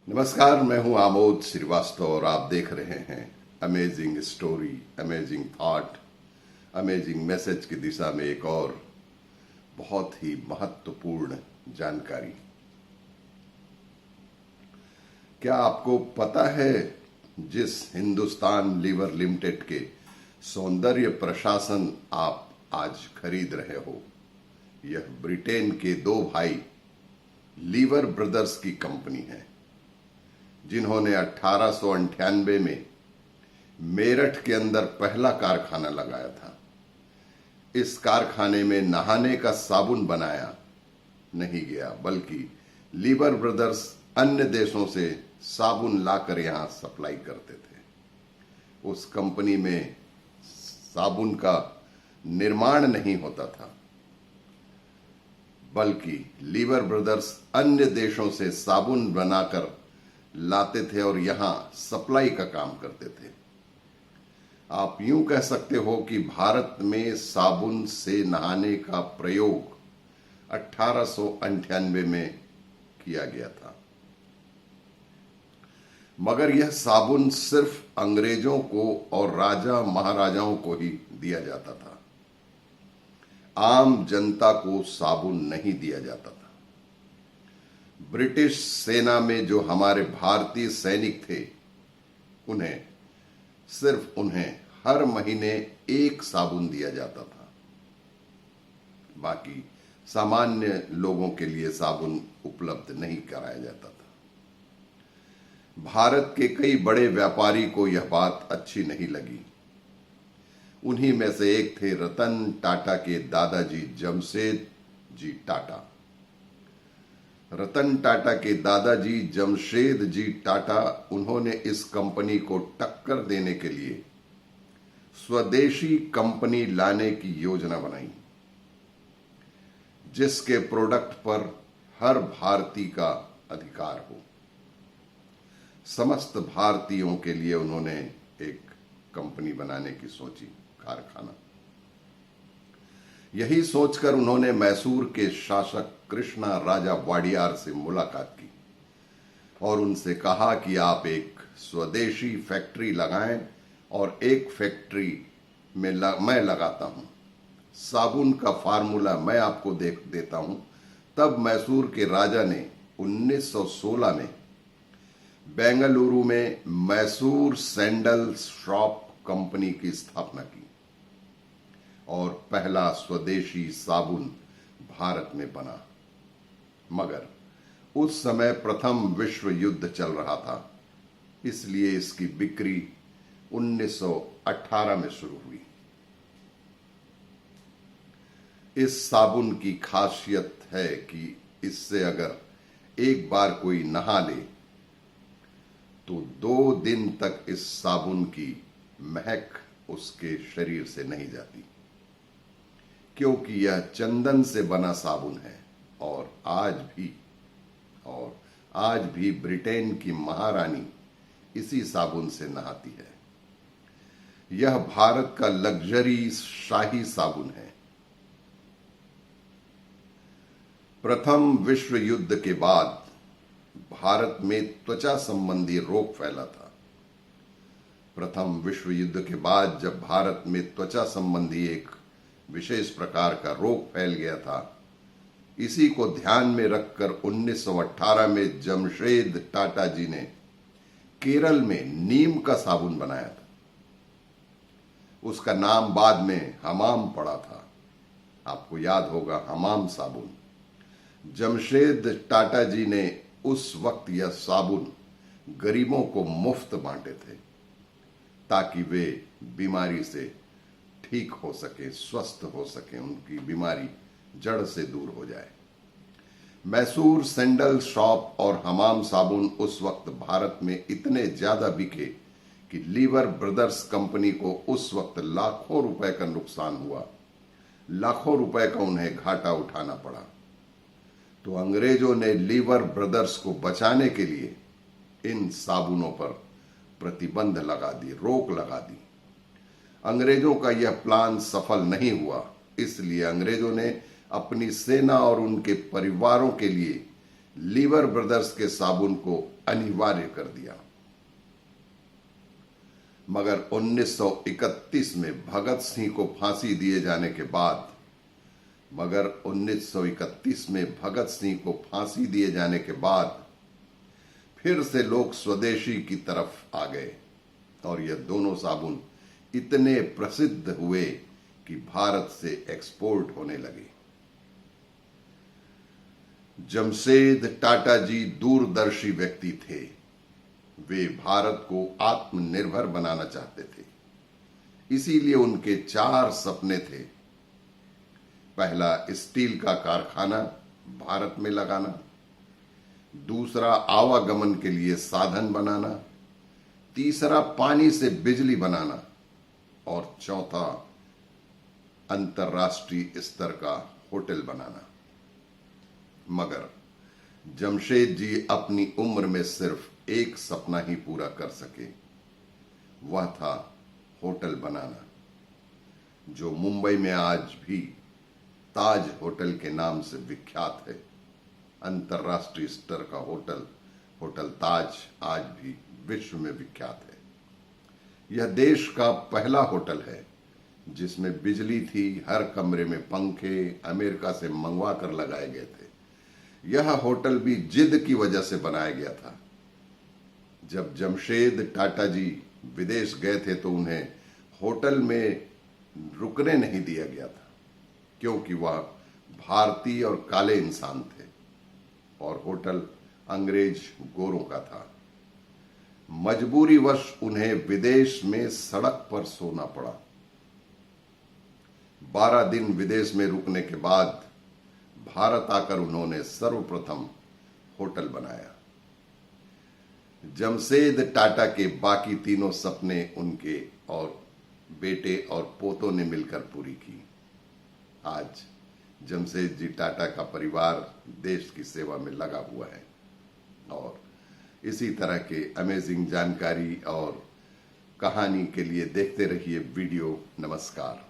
नमस्कार, मैं हूं आमोद श्रीवास्तव और आप देख रहे हैं amazing story, amazing thought, amazing message की दिशा में एक और बहुत ही महत्वपूर्ण जानकारी। क्या आपको पता है जिस हिंदुस्तान लीवर लिमिटेड के सौंदर्य प्रशासन आप आज खरीद रहे हो, यह ब्रिटेन के दो भाई लीवर ब्रदर्स की कंपनी है, जिन्होंने 1898 में मेरठ के अंदर पहला कारखाना लगाया था। इस कारखाने में नहाने का साबुन बनाया नहीं गया, बल्कि लीवर ब्रदर्स अन्य देशों से साबुन लाकर यहां सप्लाई करते थे। उस कंपनी में साबुन का निर्माण नहीं होता था, बल्कि लीवर ब्रदर्स अन्य देशों से साबुन बनाकर लाते थे और यहां सप्लाई का काम करते थे। आप यूं कह सकते हो कि भारत में साबुन से नहाने का प्रयोग 1898 में किया गया था, मगर यह साबुन सिर्फ अंग्रेजों को और राजा महाराजाओं को ही दिया जाता था। आम जनता को साबुन नहीं दिया जाता था। ब्रिटिश सेना में जो हमारे भारतीय सैनिक थे, उन्हें हर महीने एक साबुन दिया जाता था। बाकी सामान्य लोगों के लिए साबुन उपलब्ध नहीं कराया जाता था। भारत के कई बड़े व्यापारी को यह बात अच्छी नहीं लगी। उन्हीं में से एक थे रतन टाटा के दादाजी जमशेद जी टाटा। रतन टाटा के दादाजी जमशेद जी टाटा, उन्होंने इस कंपनी को टक्कर देने के लिए स्वदेशी कंपनी लाने की योजना बनाई, जिसके प्रोडक्ट पर हर भारतीय का अधिकार हो। समस्त भारतीयों के लिए उन्होंने एक कंपनी बनाने की सोची, कारखाना। यही सोचकर उन्होंने मैसूर के शासक कृष्णा राजा वाडियार से मुलाकात की और उनसे कहा कि आप एक स्वदेशी फैक्ट्री लगाएं और एक फैक्ट्री में मैं लगाता हूं। साबुन का फार्मूला मैं आपको देता हूं। तब मैसूर के राजा ने 1916 में बेंगलुरु में मैसूर सैंडल शॉप कंपनी की स्थापना की और पहला स्वदेशी साबुन भारत में बना। मगर उस समय प्रथम विश्व युद्ध चल रहा था, इसलिए इसकी बिक्री 1918 में शुरू हुई। इस साबुन की खासियत है कि इससे अगर एक बार कोई नहा ले तो 2 दिन तक इस साबुन की महक उसके शरीर से नहीं जाती, क्योंकि यह चंदन से बना साबुन है। और आज भी ब्रिटेन की महारानी इसी साबुन से नहाती है। यह भारत का लग्जरी शाही साबुन है। प्रथम विश्व युद्ध के बाद भारत में त्वचा संबंधी रोग फैला था। प्रथम विश्व युद्ध के बाद जब भारत में त्वचा संबंधी एक विशेष प्रकार का रोग फैल गया था, इसी को ध्यान में रखकर 1918 में जमशेद टाटा जी ने केरल में नीम का साबुन बनाया था। उसका नाम बाद में हमाम पड़ा था। आपको याद होगा, हमाम साबुन। जमशेद टाटा जी ने उस वक्त यह साबुन गरीबों को मुफ्त बांटे थे, ताकि वे बीमारी से ठीक हो सके, स्वस्थ हो सके, उनकी बीमारी जड़ से दूर हो जाए। मैसूर सैंडल शॉप और हमाम साबुन उस वक्त भारत में इतने ज्यादा बिके कि लीवर ब्रदर्स कंपनी को उस वक्त लाखों रुपए का नुकसान हुआ, लाखों रुपए का उन्हें घाटा उठाना पड़ा। तो अंग्रेजों ने लीवर ब्रदर्स को बचाने के लिए इन साबुनों पर प्रतिबंध लगा दी, रोक लगा दी। अंग्रेजों का यह प्लान सफल नहीं हुआ, इसलिए अंग्रेजों ने अपनी सेना और उनके परिवारों के लिए लीवर ब्रदर्स के साबुन को अनिवार्य कर दिया। मगर 1931 में भगत सिंह को फांसी दिए जाने के बाद फिर से लोग स्वदेशी की तरफ आ गए और यह दोनों साबुन इतने प्रसिद्ध हुए कि भारत से एक्सपोर्ट होने लगे। जमशेद टाटा जी दूरदर्शी व्यक्ति थे। वे भारत को आत्मनिर्भर बनाना चाहते थे। इसीलिए उनके 4 सपने थे। पहला, स्टील का कारखाना भारत में लगाना। दूसरा, आवागमन के लिए साधन बनाना। तीसरा, पानी से बिजली बनाना। और चौथा, अंतर्राष्ट्रीय स्तर का होटल बनाना। मगर जमशेद जी अपनी उम्र में सिर्फ एक सपना ही पूरा कर सके। वह था होटल बनाना, जो मुंबई में आज भी ताज होटल के नाम से विख्यात है। अंतर्राष्ट्रीय स्तर का होटल ताज आज भी विश्व में विख्यात है। यह देश का पहला होटल है जिसमें बिजली थी, हर कमरे में पंखे अमेरिका से मंगवा कर लगाए गए थे। यह होटल भी जिद की वजह से बनाया गया था। जब जमशेद टाटा जी विदेश गए थे तो उन्हें होटल में रुकने नहीं दिया गया था, क्योंकि वह भारतीय और काले इंसान थे और होटल अंग्रेज गोरों का था। मजबूरीवश उन्हें विदेश में सड़क पर सोना पड़ा। 12 दिन विदेश में रुकने के बाद भारत आकर उन्होंने सर्वप्रथम होटल बनाया। जमशेद टाटा के बाकी तीनों सपने उनके और बेटे और पोतों ने मिलकर पूरी की। आज जमशेद जी टाटा का परिवार देश की सेवा में लगा हुआ है। और इसी तरह के अमेजिंग जानकारी और कहानी के लिए देखते रहिए वीडियो। नमस्कार।